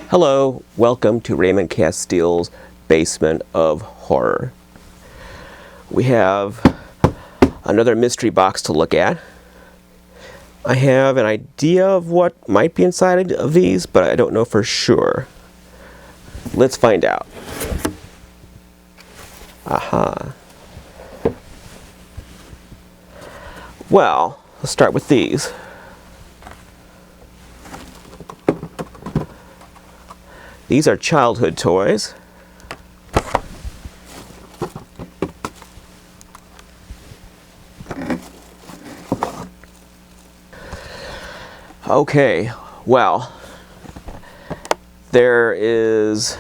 Hello, welcome to Raymond Castile's Basement of Horror. We have another mystery box to look at. I have an idea of what might be inside of these, but I don't know for sure. Let's find out. Aha. Well, let's start with these. These are childhood toys. Okay, well, there is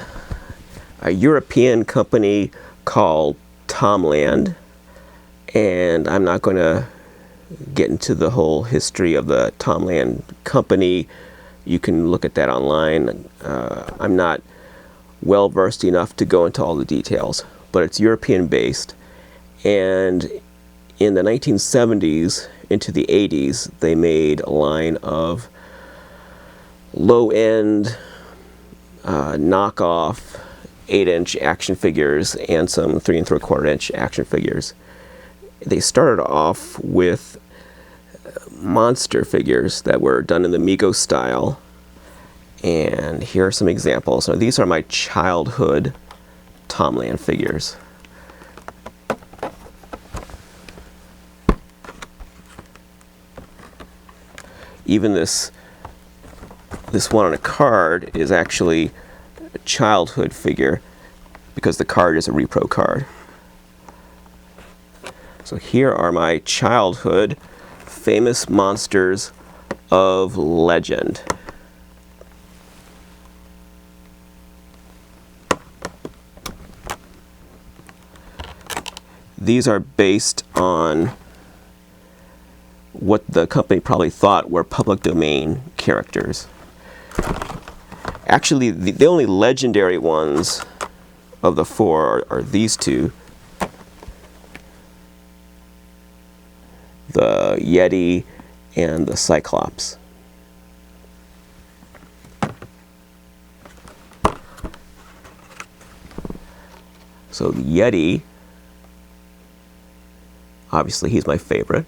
a European company called Tomland, and I'm not going to get into the whole history of the Tomland company. You can look at that online. I'm not well versed enough to go into all the details, but it's European based. And in the 1970s into the 80s, they made a line of low-end knockoff 8-inch action figures and some 3 3/4-inch action figures. They started off with monster figures that were done in the Mego-style, and here are some examples. So these are my childhood Tomland figures. Even this one on a card is actually a childhood figure because the card is a repro card. So here are my childhood famous monsters of legend. These are based on what the company probably thought were public domain characters. Actually, the only legendary ones of the four are these two. The Yeti and the Cyclops. So the Yeti, obviously he's my favorite.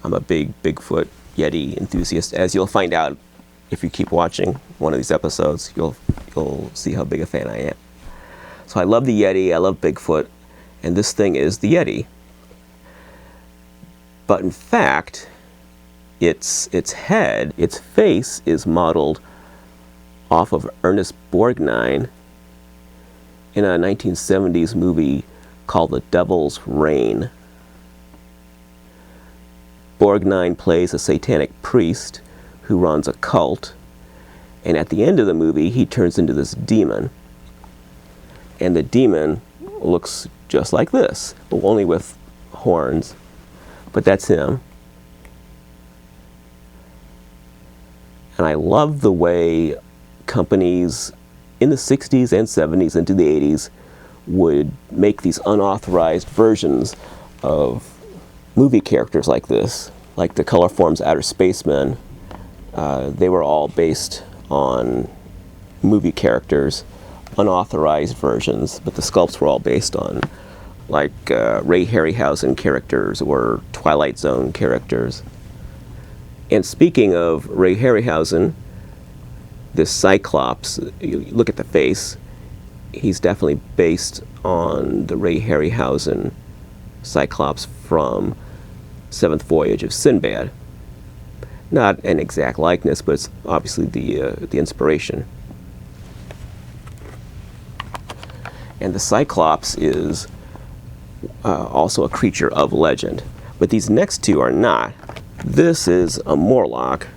I'm a big Bigfoot Yeti enthusiast, as you'll find out if you keep watching one of these episodes. You'll see how big a fan I am. So I love the Yeti, I love Bigfoot, and this thing is the Yeti. But in fact, its head, its face is modeled off of Ernest Borgnine in a 1970s movie called The Devil's Reign. Borgnine plays a satanic priest who runs a cult, and at the end of the movie he turns into this demon. And the demon looks just like this, only with horns. But that's him. And I love the way companies in the 60s and 70s into the 80s would make these unauthorized versions of movie characters like this, like the Colorform's Outer Spacemen. They were all based on movie characters, unauthorized versions, but the sculpts were all based on like Ray Harryhausen characters or Twilight Zone characters. And speaking of Ray Harryhausen, this Cyclops, you look at the face, he's definitely based on the Ray Harryhausen Cyclops from Seventh Voyage of Sinbad. Not an exact likeness, but it's obviously the inspiration. And the Cyclops is also a creature of legend, but these next two are not. This is a Morlock.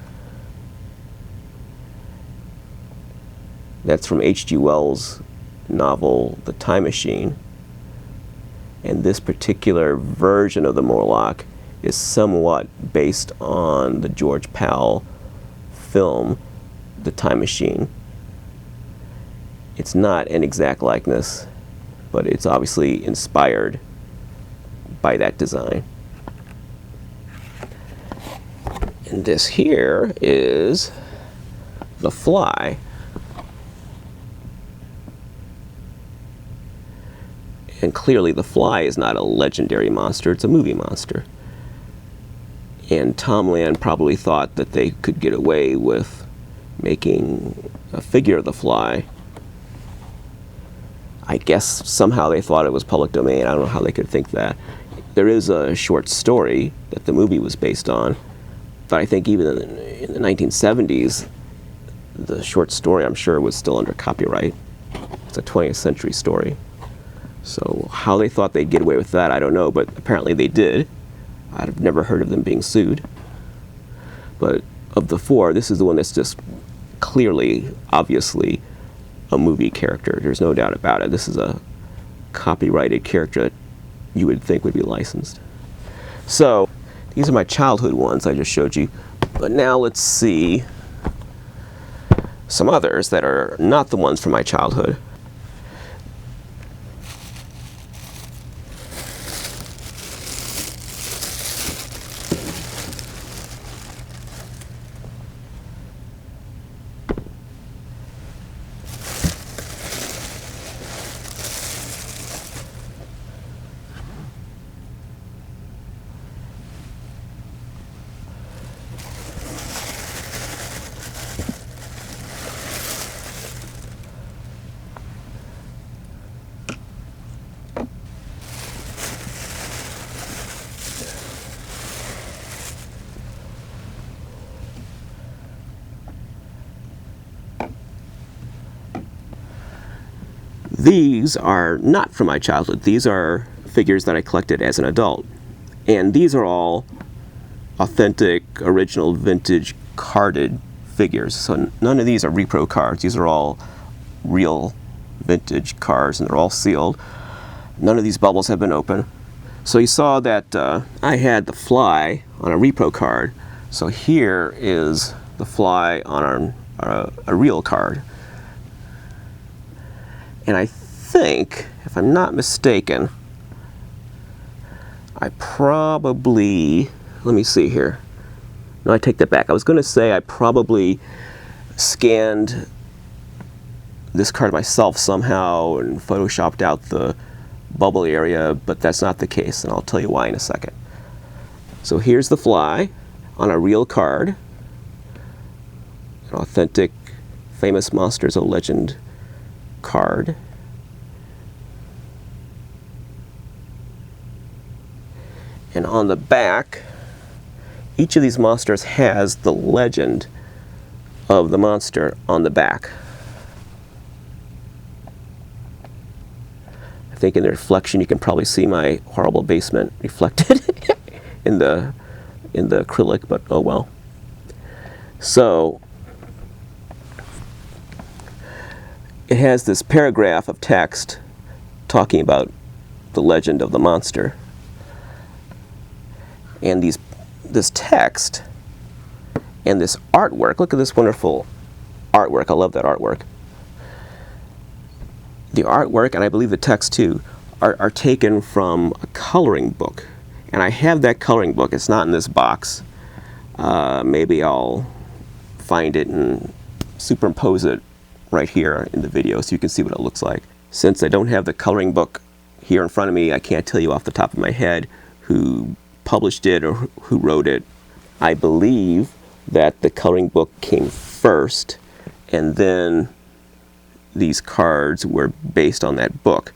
That's from H.G. Wells' novel The Time Machine. And this particular version of the Morlock is somewhat based on the George Powell film The Time Machine. It's not an exact likeness, but it's obviously inspired by that design. And this here is the Fly. And clearly the Fly is not a legendary monster, it's a movie monster. And Tomland probably thought that they could get away with making a figure of the Fly. I guess somehow they thought it was public domain. I don't know how they could think that. There is a short story that the movie was based on, but I think even in the 1970s, the short story, I'm sure, was still under copyright. It's a 20th century story. So how they thought they'd get away with that, I don't know, but apparently they did. I've never heard of them being sued. But of the four, this is the one that's just clearly, obviously, a movie character. There's no doubt about it. This is a copyrighted character that you would think would be licensed. So these are my childhood ones I just showed you. But now let's see some others that are not the ones from my childhood. These are not from my childhood. These are figures that I collected as an adult. And these are all authentic, original, vintage, carded figures. So none of these are repro cards. These are all real vintage cards, and they're all sealed. None of these bubbles have been opened. So you saw that I had the Fly on a repro card. So here is the Fly on a real card. And I think, if I'm not mistaken, I probably, let me see here. No, I take that back. I was going to say I probably scanned this card myself somehow and photoshopped out the bubble area, but that's not the case, and I'll tell you why in a second. So here's the Fly on a real card, an authentic Famous Monsters of Legend card. And on the back, each of these monsters has the legend of the monster on the back. I think in the reflection you can probably see my horrible basement reflected in the acrylic, but oh well. So it has this paragraph of text talking about the legend of the monster. And this text and this artwork, look at this wonderful artwork. I love that artwork. The artwork, and I believe the text too, are taken from a coloring book. And I have that coloring book. It's not in this box. Maybe I'll find it and superimpose it right here in the video so you can see what it looks like. Since I don't have the coloring book here in front of me, I can't tell you off the top of my head who published it or who wrote it. I believe that the coloring book came first, and then these cards were based on that book.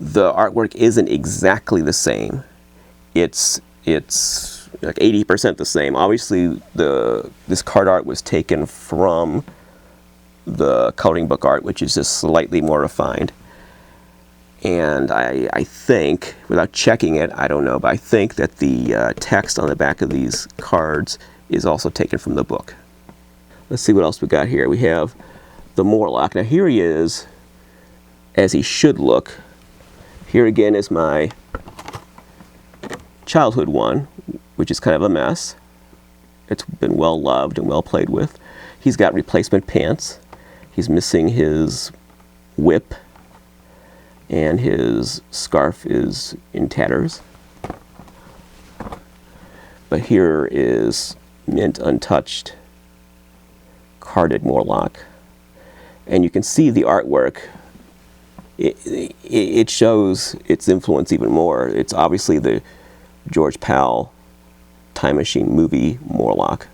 The artwork isn't exactly the same. It's like 80% the same. Obviously, this card art was taken from the coloring book art, which is just slightly more refined. And I think, without checking it, I don't know, but I think that the text on the back of these cards is also taken from the book. Let's see what else we got here. We have the Morlock. Now here he is, as he should look. Here again is my childhood one, which is kind of a mess. It's been well loved and well played with. He's got replacement pants. He's missing his whip, and his scarf is in tatters. But here is mint untouched carded Morlock. And you can see the artwork it shows its influence even more. It's obviously the George Pal Time Machine movie Morlock.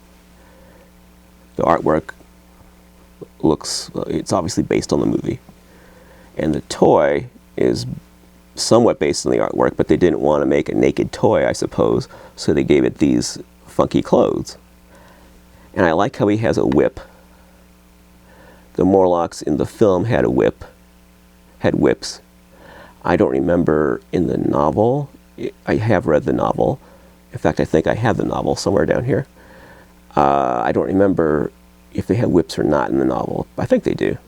The artwork looks, it's obviously based on the movie. And the toy is somewhat based on the artwork, but they didn't want to make a naked toy, I suppose, so they gave it these funky clothes. And I like how he has a whip. The Morlocks in the film had a whip, had whips. I don't remember in the novel. I have read the novel. In fact, I think I have the novel somewhere down here. I don't remember if they had whips or not in the novel. I think they do.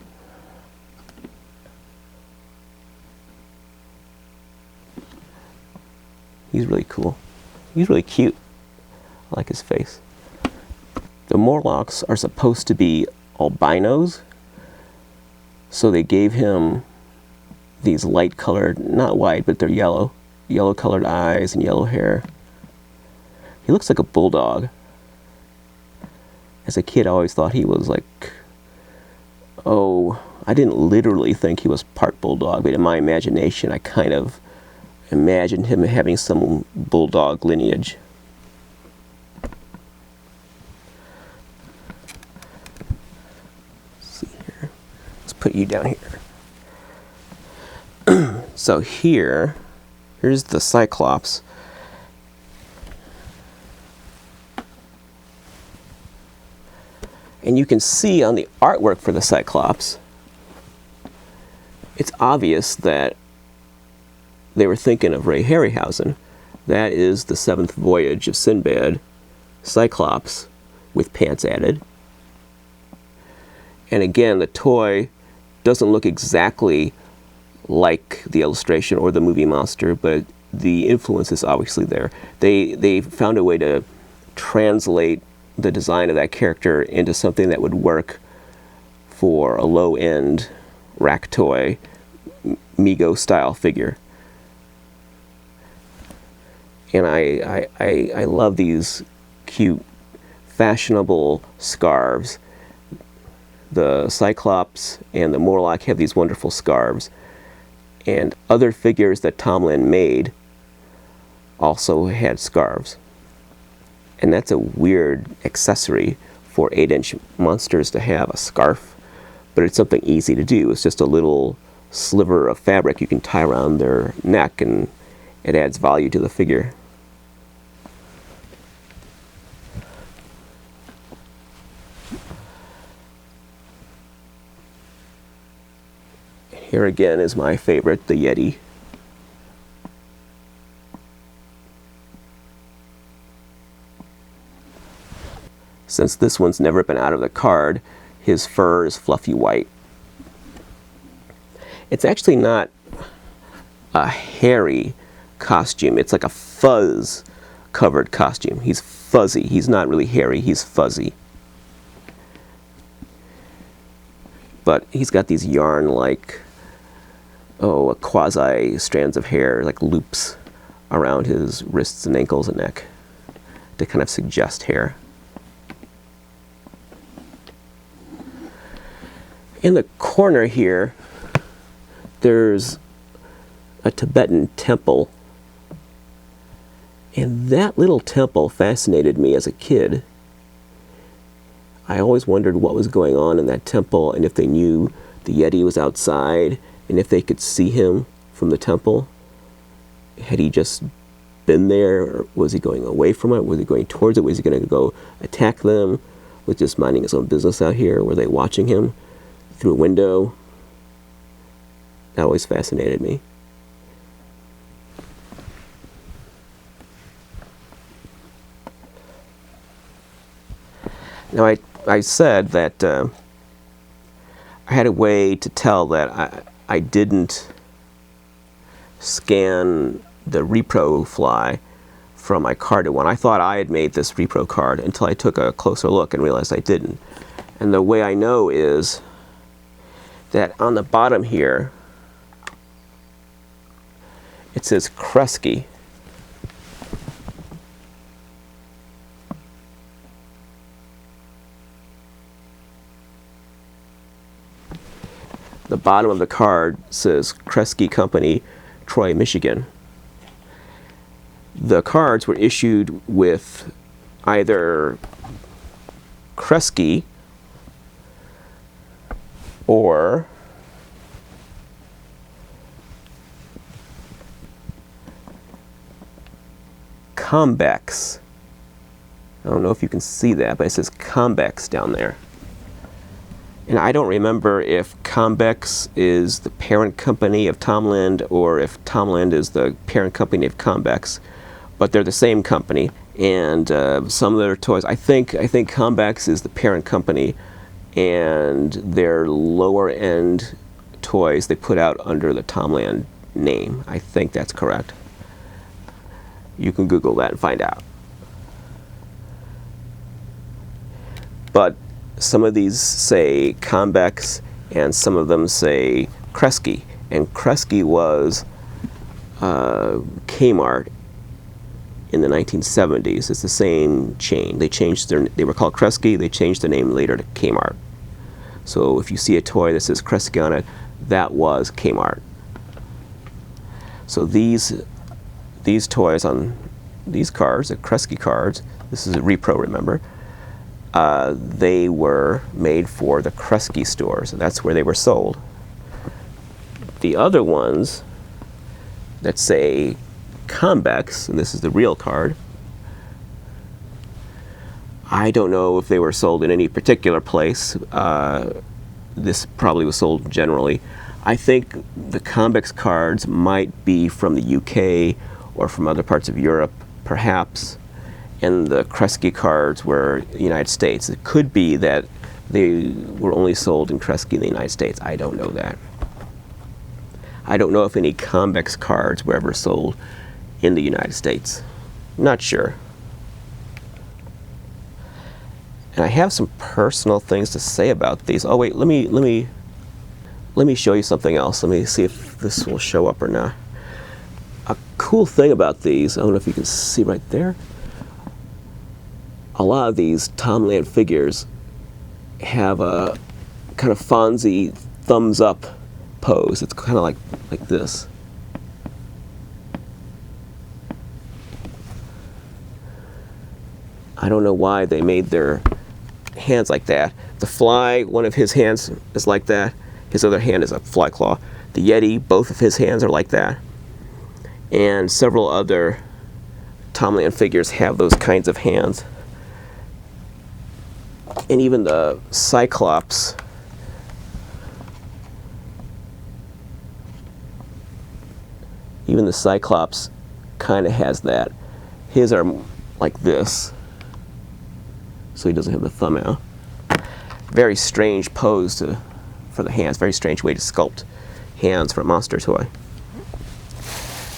He's really cool. He's really cute. I like his face. The Morlocks are supposed to be albinos, so they gave him these light-colored, not white, but they're yellow-colored eyes and yellow hair. He looks like a bulldog. As a kid, I always thought he was like, oh, I didn't literally think he was part bulldog, but in my imagination, I kind of imagined him having some bulldog lineage. Let's see here. Let's put you down here. So here's the Cyclops. And you can see on the artwork for the Cyclops, it's obvious that they were thinking of Ray Harryhausen. That is the Seventh Voyage of Sinbad Cyclops with pants added. And again, the toy doesn't look exactly like the illustration or the movie monster, but the influence is obviously there. They found a way to translate the design of that character into something that would work for a low-end rack toy, Mego-style figure. And I love these cute, fashionable scarves. The Cyclops and the Morlock have these wonderful scarves. And other figures that Tomland made also had scarves. And that's a weird accessory for 8-inch monsters to have, a scarf. But it's something easy to do. It's just a little sliver of fabric you can tie around their neck, and it adds value to the figure. Here again is my favorite, the Yeti. Since this one's never been out of the card, his fur is fluffy white. It's actually not a hairy costume. It's like a fuzz-covered costume. He's fuzzy. He's not really hairy. He's fuzzy. But he's got these yarn-like, a quasi strands of hair, like loops around his wrists and ankles and neck to kind of suggest hair. In the corner here, there's a Tibetan temple. And that little temple fascinated me as a kid. I always wondered what was going on in that temple, and if they knew the Yeti was outside, and if they could see him from the temple. Had he just been there, or was he going away from it? Was he going towards it? Was he going to go attack them? Was just minding his own business out here? Were they watching him through a window? That always fascinated me. Now, I said that I had a way to tell that I didn't scan the repro fly from my carded one. I thought I had made this repro card until I took a closer look and realized I didn't. And the way I know is that on the bottom here, it says Kresge. the bottom of the card says Kresge Company, Troy, Michigan. The cards were issued with either Kresge or Combex. I don't know if you can see that, but it says Combex down there. And I don't remember if Combex is the parent company of Tomland or if Tomland is the parent company of Combex, but they're the same company. And some of their toys, I think Combex is the parent company, and their lower end toys they put out under the Tomland name. I think that's correct. You can Google that and find out. But some of these say Combex and some of them say Kresge. And Kresge was Kmart in the 1970s. It's the same chain. They were called Kresge, they changed the name later to Kmart. So if you see a toy that says Kresge on it, that was Kmart. So these toys on these cards, the Kresge cards, this is a repro, remember, they were made for the Kresge stores. That's where they were sold. The other ones that say Combex, and this is the real card, I don't know if they were sold in any particular place. This probably was sold generally. I think the Combex cards might be from the UK or from other parts of Europe, perhaps, and the Kresge cards were the United States. It could be that they were only sold in Kresge in the United States. I don't know that. I don't know if any Combex cards were ever sold in the United States. Not sure. And I have some personal things to say about these. Oh wait, let me show you something else. Let me see if this will show up or not. A cool thing about these, I don't know if you can see right there, a lot of these Tomland figures have a kind of Fonzie thumbs up pose. It's kind of like this. I don't know why they made their hands like that. The Fly, one of his hands is like that. His other hand is a fly claw. The Yeti, both of his hands are like that. And several other Tomland figures have those kinds of hands. And even the Cyclops, kind of has that. His are like this, so he doesn't have the thumb out. Very strange pose for the hands. Very strange way to sculpt hands for a monster toy.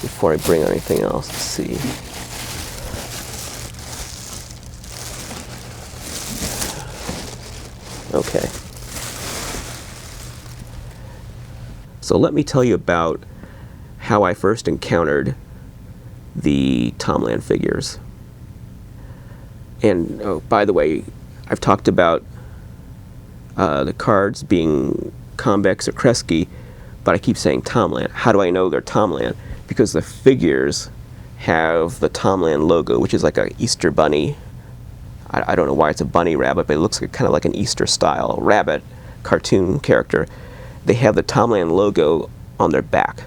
Before I bring anything else, let's see. Okay. So let me tell you about how I first encountered the Tomland figures. And oh, by the way, I've talked about the cards being Combex or Kresge, but I keep saying Tomland. How do I know they're Tomland? Because the figures have the Tomland logo, which is like an Easter bunny. I don't know why it's a bunny rabbit, but it looks kind of like an Easter style rabbit cartoon character. They have the Tomland logo on their back.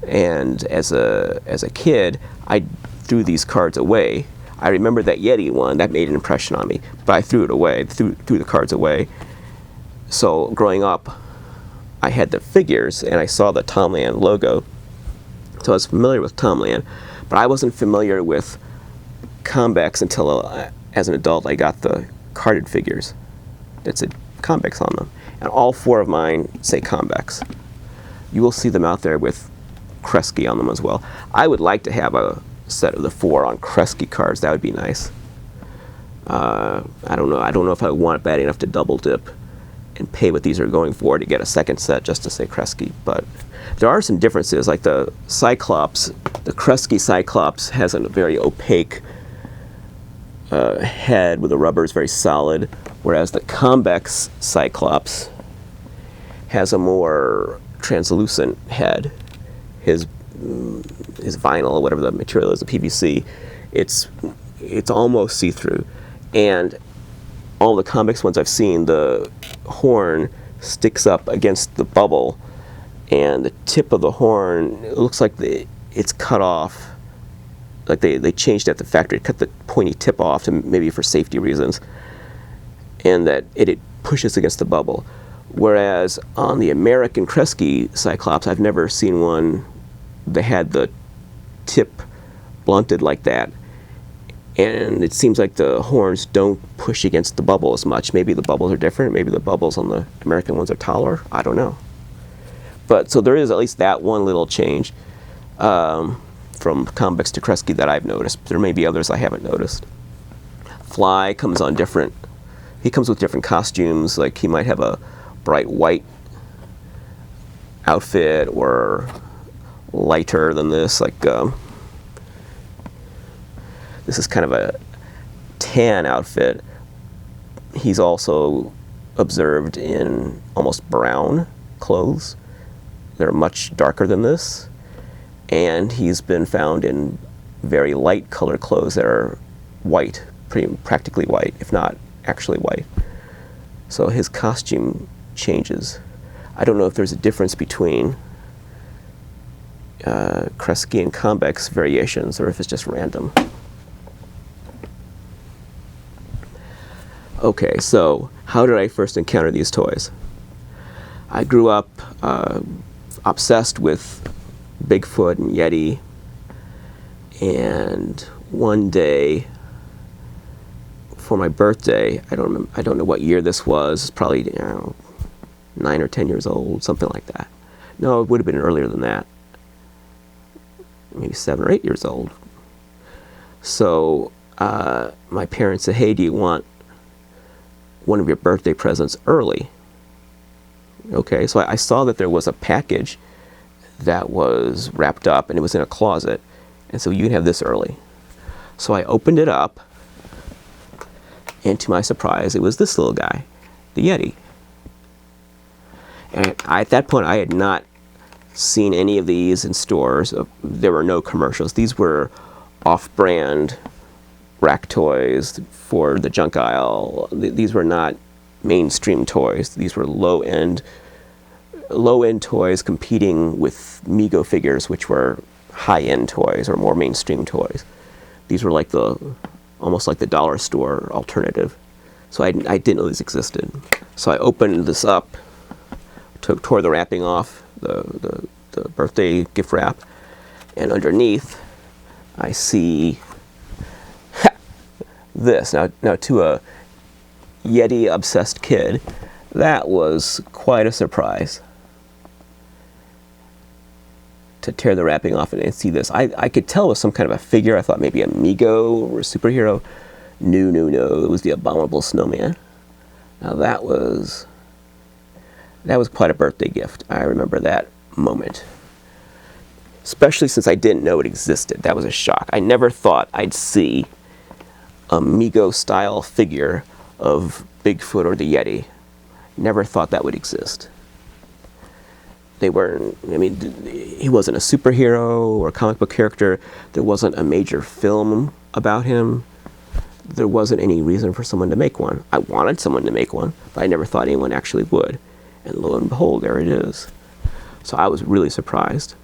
And as a kid, I threw these cards away. I remember that Yeti one, that made an impression on me, but I threw it away, threw the cards away. So growing up, I had the figures and I saw the Tomland logo. So I was familiar with Tomland, but I wasn't familiar with Combex until as an adult I got the carded figures that said Combex on them. And all four of mine say Combex. You will see them out there with Kresge on them as well. I would like to have a set of the 4 on Kresge cards. That would be nice. I don't know if I want it bad enough to double dip and pay what these are going for to get a second set just to say Kresge. But there are some differences, like the Cyclops. The Kresge Cyclops has a very opaque head with the rubber is very solid, whereas the Combex Cyclops has a more translucent head. His vinyl, whatever the material is, the PVC, it's almost see-through. And all the comics ones I've seen, the horn sticks up against the bubble, and the tip of the horn, it looks like it's cut off. Like they changed at the factory, cut the pointy tip off, to maybe for safety reasons, and that it pushes against the bubble. Whereas on the American Kresge Cyclops, I've never seen one that had the tip blunted like that. And it seems like the horns don't push against the bubble as much. Maybe the bubbles are different. Maybe the bubbles on the American ones are taller. I don't know. But so there is at least that one little change from comics to Kresge that I've noticed. There may be others I haven't noticed. Fly comes on different. He comes with different costumes. Like he might have a bright white outfit, or lighter than this. Like this is kind of a tan outfit. He's also observed in almost brown clothes. They're much darker than this. And he's been found in very light colored clothes that are white, practically white, if not actually white. So his costume changes. I don't know if there's a difference between Kresge and convex variations, or if it's just random. Okay, so how did I first encounter these toys? I grew up obsessed with Bigfoot and Yeti, and one day for my birthday, I don't know what year this was, probably 9 or 10 years old, something like that. No, it would have been earlier than that, maybe 7 or 8 years old. So my parents said, hey, do you want one of your birthday presents early? Okay, so I saw that there was a package that was wrapped up, and it was in a closet, and so you can have this early. So I opened it up, and to my surprise, it was this little guy, the Yeti. And at that point, I had not seen any of these in stores. There were no commercials. These were off-brand rack toys for the junk aisle. These were not mainstream toys. These were low-end toys competing with Mego figures, which were high-end toys or more mainstream toys. These were like almost like the dollar store alternative. So I didn't know these existed. So I opened this up, tore the wrapping off, the birthday gift wrap, and underneath I see this. Now to a Yeti obsessed kid, that was quite a surprise. To tear the wrapping off and see this. I could tell it was some kind of a figure. I thought maybe a Mego or a superhero. No. It was the Abominable Snowman. Now that was quite a birthday gift. I remember that moment. Especially since I didn't know it existed. That was a shock. I never thought I'd see a Mego-style figure of Bigfoot or the Yeti. Never thought that would exist. They weren't, he wasn't a superhero or a comic book character. There wasn't a major film about him. There wasn't any reason for someone to make one. I wanted someone to make one, but I never thought anyone actually would. And lo and behold, there it is. So I was really surprised.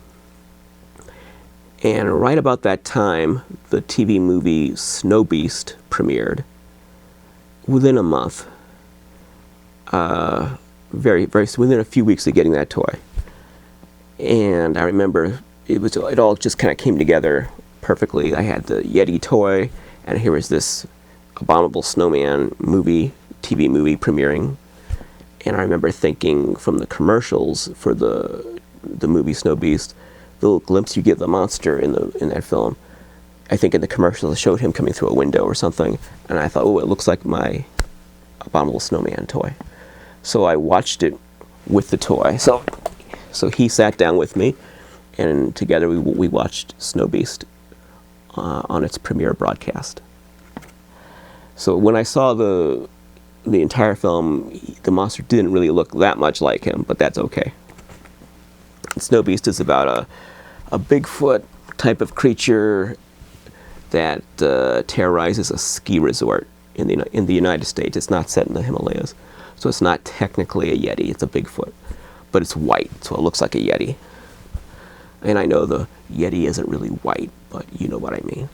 And right about that time, the TV movie Snow Beast premiered. Within a month, within a few weeks of getting that toy. And I remember it all just kind of came together perfectly. I had the Yeti toy, and here was this Abominable Snowman TV movie premiering. And I remember thinking from the commercials for the movie Snow Beast, the little glimpse you get of the monster in that film. I think in the commercials it showed him coming through a window or something, and I thought, oh, it looks like my Abominable Snowman toy. So I watched it with the toy. So he sat down with me, and together we watched Snow Beast on its premiere broadcast. So when I saw the the entire film, the monster didn't really look that much like him, but that's okay. Snow Beast is about a Bigfoot type of creature that terrorizes a ski resort in the United States. It's not set in the Himalayas, so it's not technically a Yeti. It's a Bigfoot, but it's white, so it looks like a Yeti. And I know the Yeti isn't really white, but you know what I mean.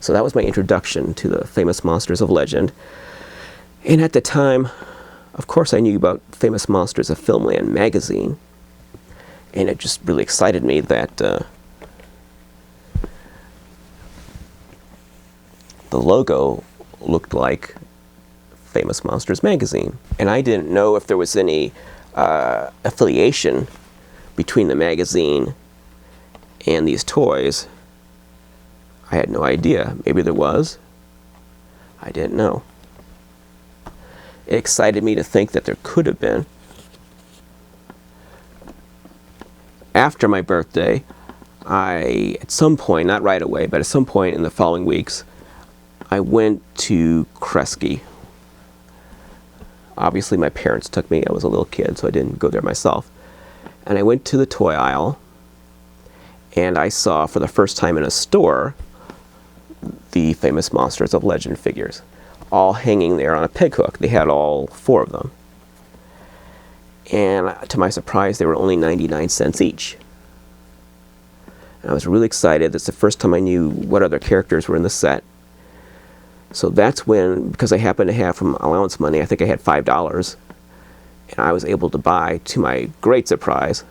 So that was my introduction to the famous monsters of legend. And at the time, of course, I knew about Famous Monsters of Filmland magazine. And it just really excited me that the logo looked like Famous Monsters magazine. And I didn't know if there was any affiliation between the magazine and these toys. I had no idea. Maybe there was. I didn't know. It excited me to think that there could have been. After my birthday, at some point, not right away, but at some point in the following weeks, I went to Kresge. Obviously, my parents took me. I was a little kid, so I didn't go there myself. And I went to the toy aisle, and I saw for the first time in a store the Famous Monsters of Legend figures, all hanging there on a peg hook. They had all 4 of them. And to my surprise, they were only 99 cents each. And I was really excited. That's the first time I knew what other characters were in the set. So that's when, because I happened to have from allowance money, I think I had $5, and I was able to buy, to my great surprise,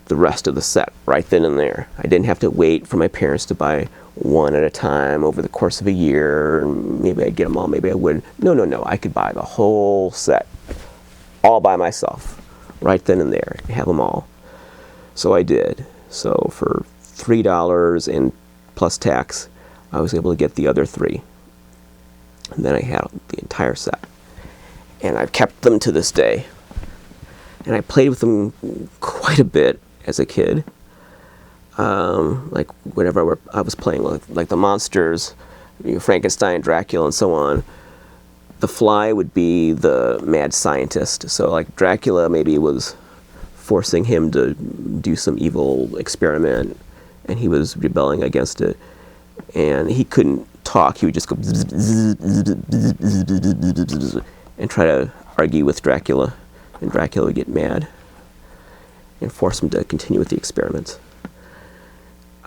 the rest of the set right then and there. I didn't have to wait for my parents to buy one at a time over the course of a year, and maybe I'd get them all, maybe I wouldn't. No, I could buy the whole set, all by myself, right then and there, and have them all. So I did. So for $3 and plus tax, I was able to get the other 3. And then I had the entire set. And I've kept them to this day. And I played with them quite a bit as a kid. Like whenever I was playing with like the monsters, Frankenstein, Dracula, and so on, the Fly would be the mad scientist. So like Dracula maybe was forcing him to do some evil experiment, and he was rebelling against it. And he couldn't talk. He would just go and try to argue with Dracula, and Dracula would get mad and force him to continue with the experiments.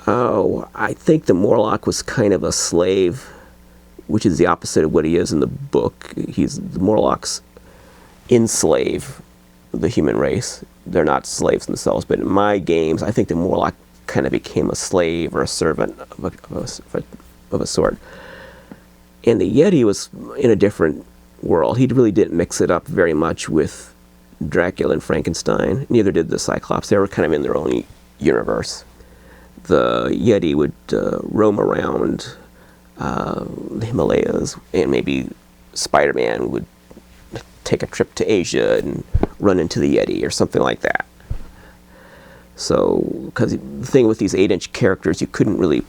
Oh, I think the Morlock was kind of a slave, which is the opposite of what he is in the book. The Morlocks enslave the human race. They're not slaves themselves, but in my games, I think the Morlock kind of became a slave or a servant of a sort. And the Yeti was in a different world. He really didn't mix it up very much with Dracula and Frankenstein. Neither did the Cyclops. They were kind of in their own universe. The Yeti would roam around the Himalayas, and maybe Spider-Man would take a trip to Asia and run into the Yeti or something like that. So, because the thing with these 8-inch characters, you couldn't really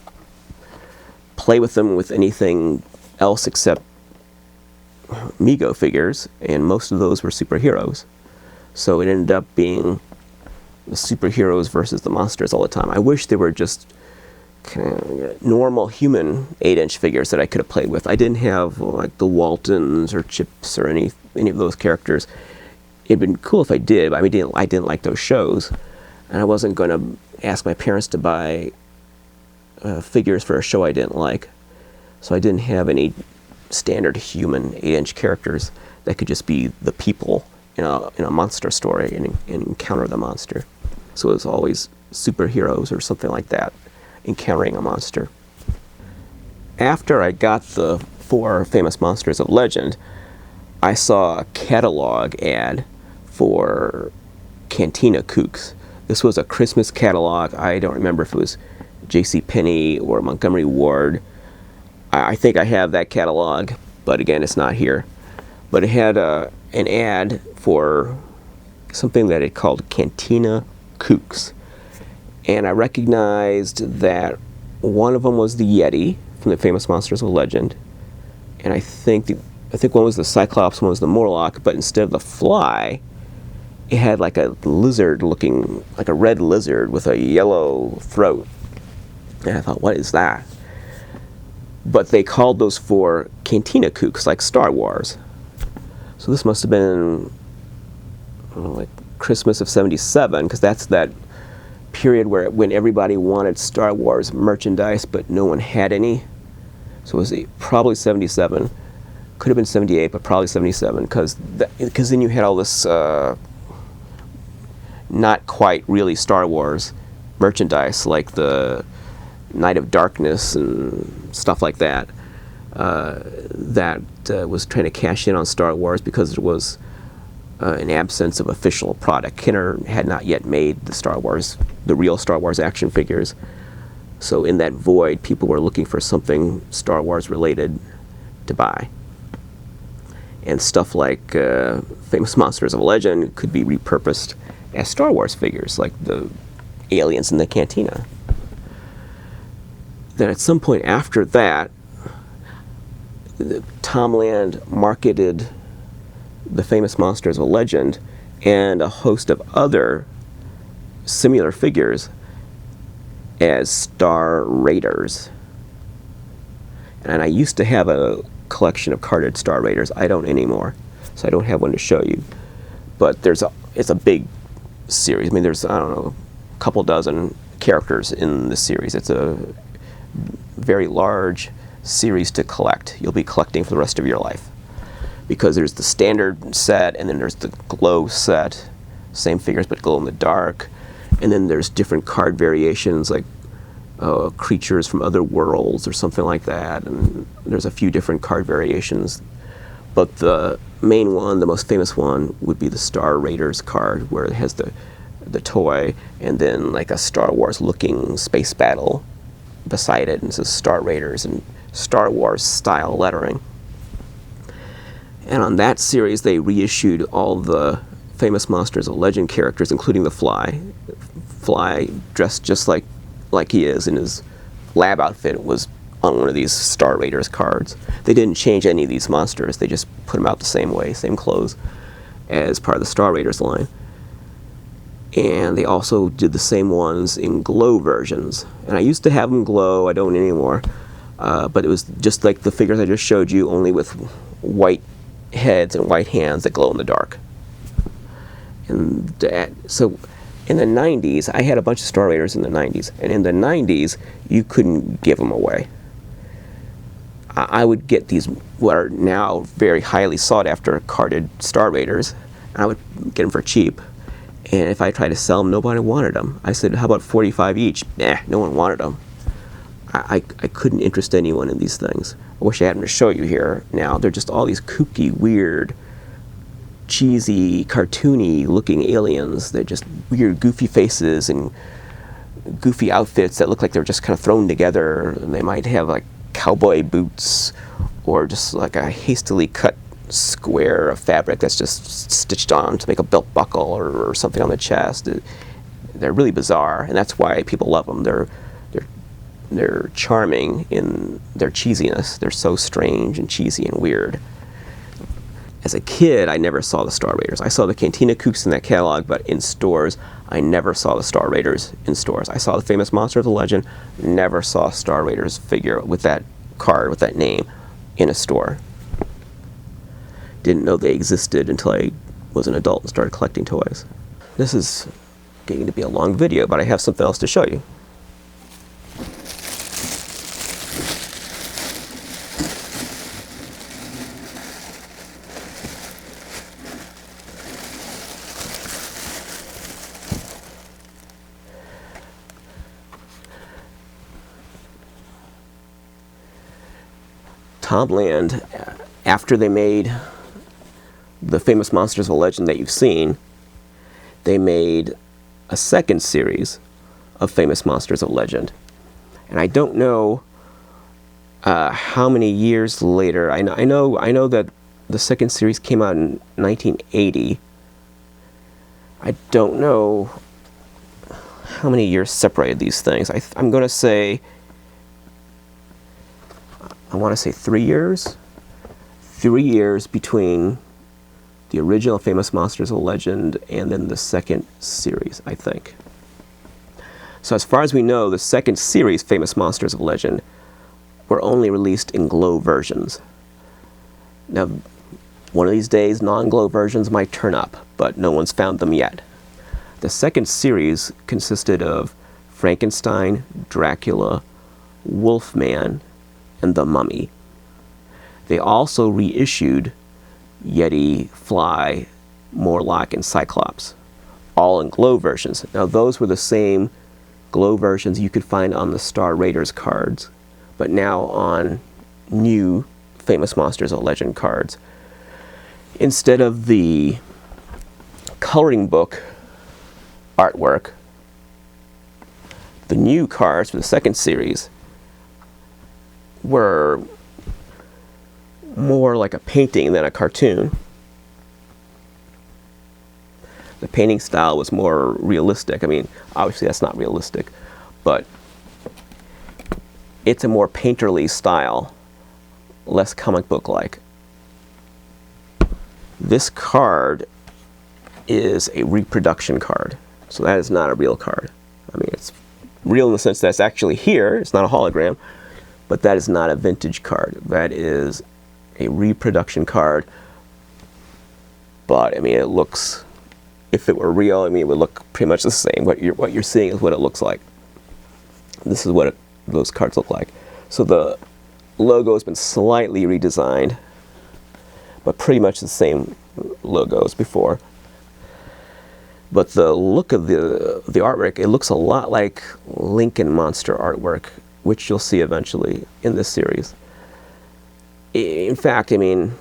play with them with anything else except Mego figures, and most of those were superheroes. So it ended up being the superheroes versus the monsters all the time. I wish they were just kind of normal human 8-inch figures that I could have played with. I didn't have like the Waltons or Chips or any of those characters. It'd been cool if I did, but I didn't like those shows, and I wasn't going to ask my parents to buy figures for a show I didn't like. So I didn't have any standard human 8-inch characters that could just be the people in a monster story and encounter the monster. So it was always superheroes or something like that encountering a monster. After I got the 4 Famous Monsters of Legend, I saw a catalog ad for Cantina Kooks. This was a Christmas catalog. I don't remember if it was JCPenney or Montgomery Ward. I think I have that catalog, but again, it's not here. But it had an ad for something that it called Cantina Kooks. And I recognized that one of them was the Yeti from the Famous Monsters of Legend. and I think one was the Cyclops, one was the Morlock, but instead of the fly, it had like a lizard looking, like a red lizard with a yellow throat. And I thought, what is that? But they called those four Cantina kooks, like Star Wars. So this must have been like Christmas of '77, because that's that period when everybody wanted Star Wars merchandise, but no one had any. So it was probably '77. Could have been '78, but probably '77, because then you had all this not quite really Star Wars merchandise, like the Night of Darkness and stuff like that, that was trying to cash in on Star Wars because there was an absence of official product. Kenner had not yet made the real Star Wars action figures. So in that void, people were looking for something Star Wars related to buy. And stuff like Famous Monsters of Legend could be repurposed as Star Wars figures, like the aliens in the cantina. Then at some point after that, Tomland marketed the Famous Monsters of Legend and a host of other similar figures as Star Raiders. And I used to have a collection of carded Star Raiders. I don't anymore, so I don't have one to show you. But it's a big series. I mean, there's, I don't know, a couple dozen characters in the series. It's a very large series to collect. You'll be collecting for the rest of your life, because there's the standard set, and then there's the glow set, same figures but glow in the dark, and then there's different card variations, like creatures from other worlds or something like that, and there's a few different card variations. But the main one, the most famous one, would be the Star Raiders card, where it has the toy and then like a Star Wars looking space battle beside it, and it says Star Raiders and Star Wars style lettering. And on that series, they reissued all the Famous Monsters of Legend characters, including the Fly. Fly, dressed just like he is in his lab outfit, was on one of these Star Raiders cards. They didn't change any of these monsters. They just put them out the same way, same clothes, as part of the Star Raiders line. And they also did the same ones in glow versions. And I used to have them glow. I don't anymore. But it was just like the figures I just showed you, only with white heads and white hands that glow in the dark. And so in the 90s, I had a bunch of Star Raiders in the 90s. And in the 90s, you couldn't give them away. I would get these, what are now very highly sought after carded Star Raiders. And I would get them for cheap. And if I tried to sell them, nobody wanted them. I said, how about 45 each? Nah, no one wanted them. I couldn't interest anyone in these things. I wish I had them to show you here now. They're just all these kooky, weird, cheesy, cartoony looking aliens. They're just weird, goofy faces and goofy outfits that look like they're just kind of thrown together. And they might have like cowboy boots, or just like a hastily cut square of fabric that's just stitched on to make a belt buckle or something on the chest. They're really bizarre, and that's why people love them. They're charming in their cheesiness. They're so strange and cheesy and weird. As a kid, I never saw the Star Raiders. I saw the Cantina Kooks in that catalog, but in stores, I never saw the Star Raiders in stores. I saw the Famous Monster of the Legend, never saw a Star Raiders figure with that card, with that name, in a store. Didn't know they existed until I was an adult and started collecting toys. This is getting to be a long video, but I have something else to show you. Tomland, after they made the Famous Monsters of Legend that you've seen, they made a second series of Famous Monsters of Legend. And I don't know how many years later. I know that the second series came out in 1980. I don't know how many years separated these things. I'm going to say, I want to say 3 years. 3 years between the original Famous Monsters of Legend and then the second series, I think. So as far as we know, the second series, Famous Monsters of Legend, were only released in glow versions. Now, one of these days, non-glow versions might turn up, but no one's found them yet. The second series consisted of Frankenstein, Dracula, Wolfman, and the Mummy. They also reissued Yeti, Fly, Morlock, and Cyclops, all in glow versions. Now, those were the same glow versions you could find on the Star Raiders cards, but now on new Famous Monsters of Legend cards. Instead of the coloring book artwork, the new cards for the second series were more like a painting than a cartoon. The painting style was more realistic. I mean, obviously that's not realistic, but it's a more painterly style, less comic book-like. This card is a reproduction card, so that is not a real card. I mean, it's real in the sense that it's actually here, it's not a hologram, but that is not a vintage card. That is a reproduction card, but I mean, it looks, if it were real, I mean, it would look pretty much the same. What you're seeing is what it looks like. This is what those cards look like. So the logo has been slightly redesigned, but pretty much the same logo as before. But the look of the artwork, it looks a lot like Lincoln Monster artwork, which you'll see eventually in this series. In fact, I mean,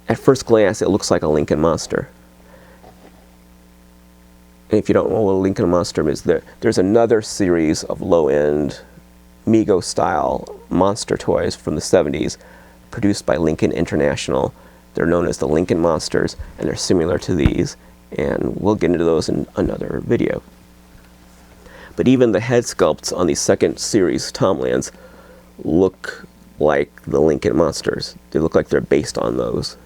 at first glance, it looks like a Lincoln Monster. And if you don't know what a Lincoln Monster is, there's another series of low-end Mego-style monster toys from the 70s produced by Lincoln International. They're known as the Lincoln Monsters, and they're similar to these, and we'll get into those in another video. But even the head sculpts on these second series Tomlands look like the Lincoln Monsters. They look like they're based on those.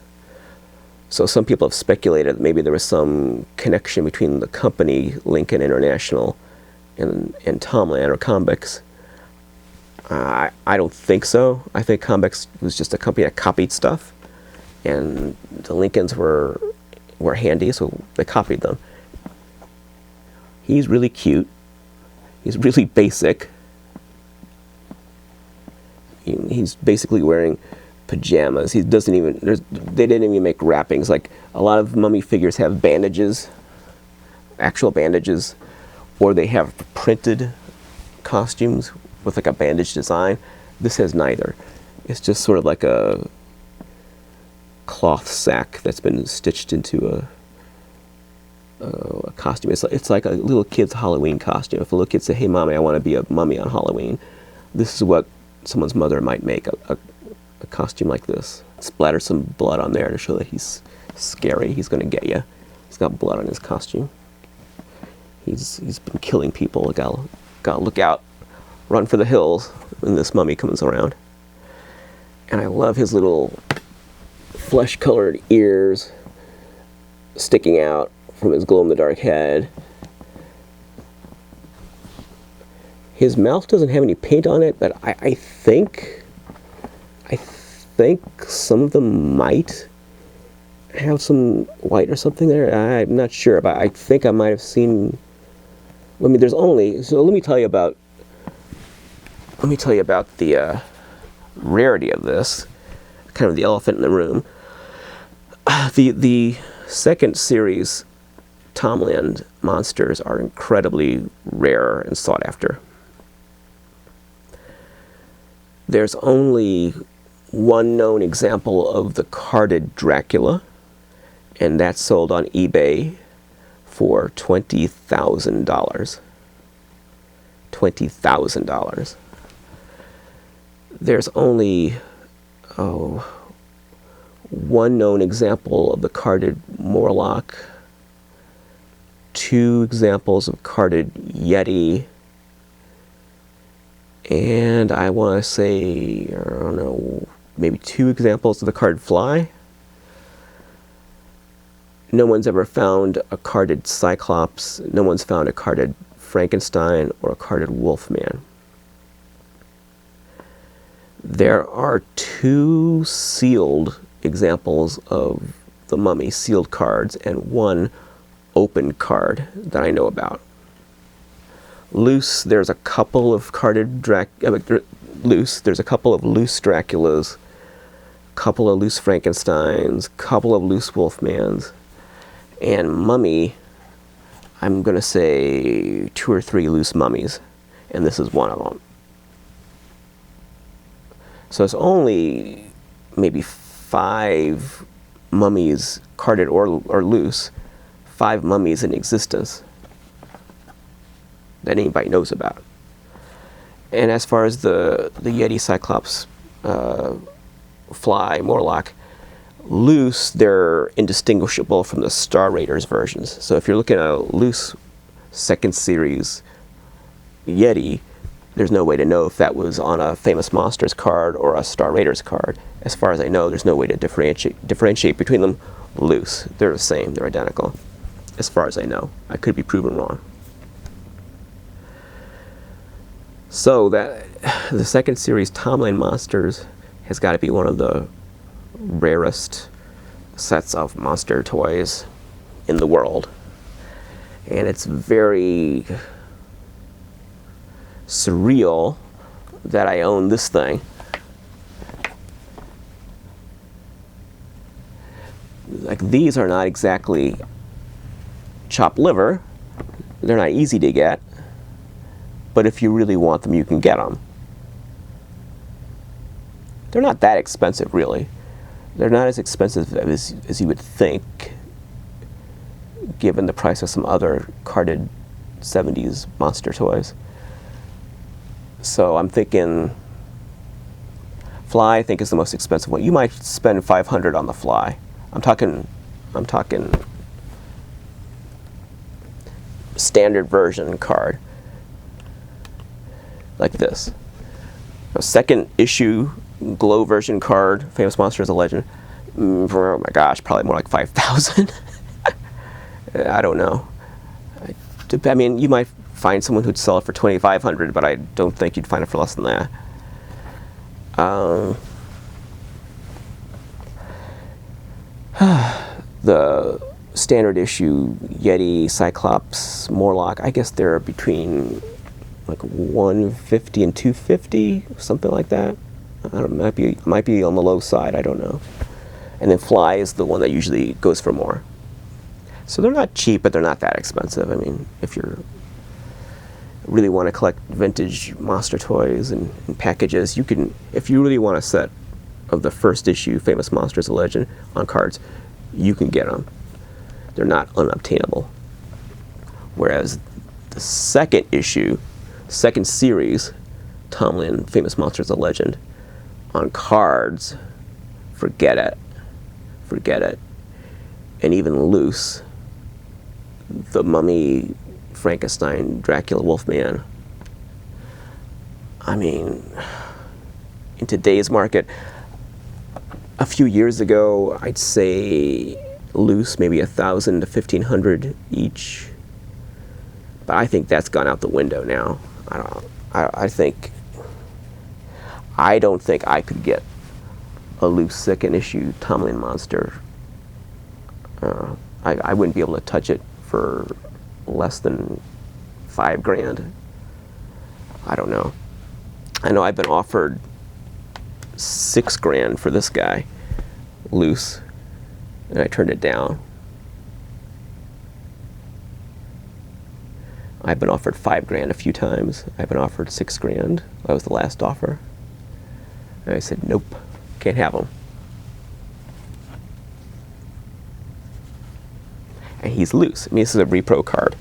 So some people have speculated that maybe there was some connection between the company Lincoln International and Tomland or Convex. I don't think so. I think Convex was just a company that copied stuff, and the Lincolns were handy, so they copied them. He's really cute. He's really basic. He's basically wearing pajamas. He doesn't even, they didn't even make wrappings. Like a lot of mummy figures have bandages, actual bandages, or they have printed costumes with like a bandage design. This has neither. It's just sort of like a cloth sack that's been stitched into a costume. It's like a little kid's Halloween costume. If a little kid say, "Hey, mommy, I want to be a mummy on Halloween," this is what someone's mother might make, a costume like this. Splatter some blood on there to show that he's scary. He's going to get you. He's got blood on his costume. He's been killing people. Gotta look out. Run for the hills when this mummy comes around. And I love his little flesh-colored ears sticking out from his glow-in-the-dark head. His mouth doesn't have any paint on it, but I think some of them might have some white or something there. I'm not sure, but I think I might have seen. I mean, so let me tell you about the rarity of this, kind of the elephant in the room. The second series Tomland monsters are incredibly rare and sought after. There's only one known example of the carded Dracula, and that's sold on eBay for $20,000. $20,000. There's only one known example of the carded Morlock, 2 examples of carded Yeti, and I want to say, I don't know, maybe 2 examples of the card Fly. No one's ever found a carded Cyclops. No one's found a carded Frankenstein or a carded Wolfman. There are 2 sealed examples of the Mummy, sealed cards, and 1 open card that I know about. Loose, there's a couple of carded there's a couple of loose Draculas, couple of loose Frankensteins, couple of loose Wolfmans, and Mummy, I'm going to say 2 or 3 loose mummies, and this is one of them. So it's only maybe 5 mummies, carded or loose, 5 mummies in existence that anybody knows about. And as far as the Yeti, Cyclops, Fly, Morlock, loose, they're indistinguishable from the Star Raiders versions. So if you're looking at a loose 2nd series Yeti, there's no way to know if that was on a Famous Monsters card or a Star Raiders card. As far as I know, there's no way to differentiate between them loose. They're the same, they're identical, as far as I know. I could be proven wrong. So that the 2nd series Tomland Monsters has got to be one of the rarest sets of monster toys in the world. And it's very surreal that I own this thing. Like, these are not exactly chopped liver. They're not easy to get. But if you really want them, you can get them. They're not that expensive, really. They're not as expensive as you would think, given the price of some other carded 70s monster toys. So I'm thinking Fly, I think, is the most expensive one. You might spend $500 on the Fly. I'm talking standard version card, like this. A 2nd issue glow version card, Famous Monsters of Legend, oh my gosh, probably more like 5,000. I don't know. I mean, you might find someone who'd sell it for $2,500, but I don't think you'd find it for less than that. The standard issue Yeti, Cyclops, Morlock, I guess they're between like $150 and $250, something like that. I don't know, might be on the low side, I don't know. And then Fly is the one that usually goes for more. So they're not cheap, but they're not that expensive. I mean, if you really want to collect vintage monster toys and packages, you can, if you really want a set of the 1st issue Famous Monsters of Legend on cards, you can get them. They're not unobtainable. Whereas the 2nd issue, 2nd series, Tomland Famous Monsters of Legend, on cards, forget it. Forget it. And even loose, the Mummy, Frankenstein, Dracula, Wolfman, I mean, in today's market, a few years ago, I'd say loose, maybe 1,000 to 1,500 each. But I think that's gone out the window now. I don't think I could get a loose 2nd issue Tomland Monster. I wouldn't be able to touch it for less than $5,000. I don't know. I know I've been offered $6,000 for this guy, loose, and I turned it down. I've been offered $5,000 a few times. I've been offered $6,000. That was the last offer. And I said, nope, can't have them. And he's loose. I mean, this is a repro card.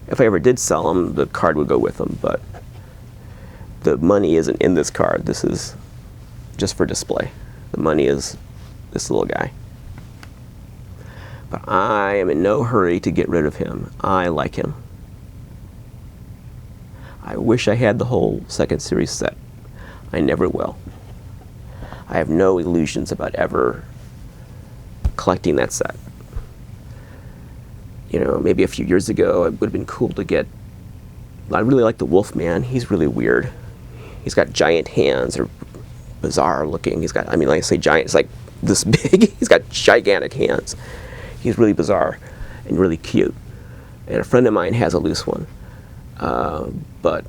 If I ever did sell him, the card would go with him, but the money isn't in this card. This is just for display. The money is this little guy. But I am in no hurry to get rid of him. I like him. I wish I had the whole 2nd series set. I never will. I have no illusions about ever collecting that set. You know, maybe a few years ago, it would have been cool to get. I really like the Wolfman. He's really weird. He's got giant hands. They're bizarre looking. He's got, I mean, like I say giant, it's like this big. He's got gigantic hands. He's really bizarre and really cute. And a friend of mine has a loose one. But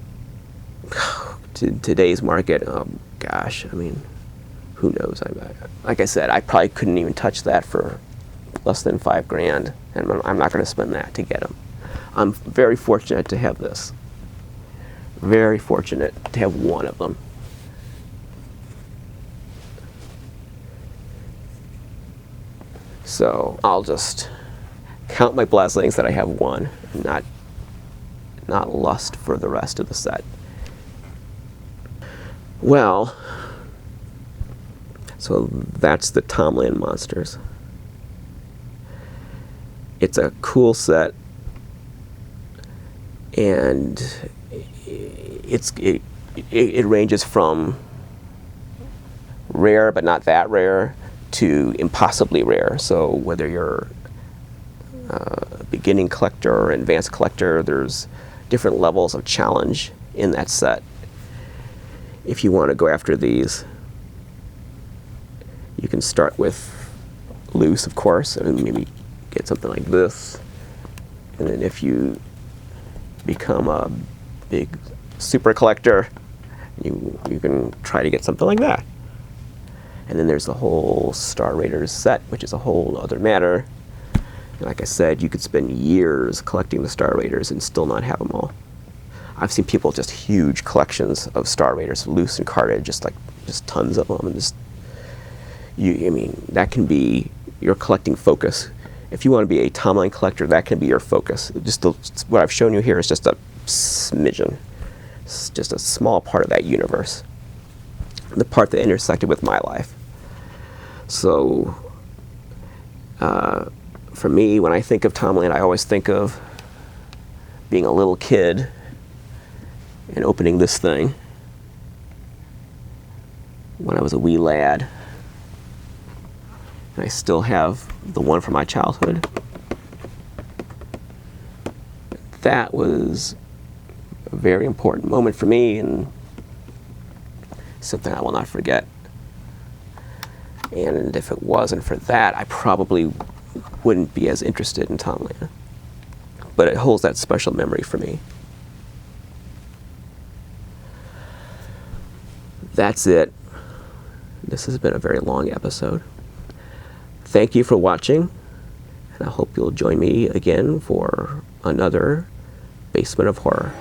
today's market, gosh, I mean, who knows? Like I said, I probably couldn't even touch that for less than $5,000, and I'm not going to spend that to get them. I'm very fortunate to have this. Very fortunate to have one of them. So I'll just count my blessings that I have one, and not lust for the rest of the set. Well, so that's the Tomland Monsters. It's a cool set, and it ranges from rare but not that rare to impossibly rare. So whether you're a beginning collector or advanced collector, there's different levels of challenge in that set. If you want to go after these, you can start with loose, of course, and maybe get something like this. And then if you become a big super collector, you can try to get something like that. And then there's the whole Star Raiders set, which is a whole other matter. And like I said, you could spend years collecting the Star Raiders and still not have them all. I've seen people with just huge collections of Star Raiders, loose and carded, just tons of them. And I mean, that can be your collecting focus. If you want to be a Tomland collector, that can be your focus. What I've shown you here is just a smidgen. It's just a small part of that universe. The part that intersected with my life. So, for me, when I think of Tomland, I always think of being a little kid and opening this thing when I was a wee lad. And I still have the one from my childhood. That was a very important moment for me, and something I will not forget. And if it wasn't for that, I probably wouldn't be as interested in Tomland. But it holds that special memory for me. That's it. This has been a very long episode. Thank you for watching, and I hope you'll join me again for another Basement of Horror.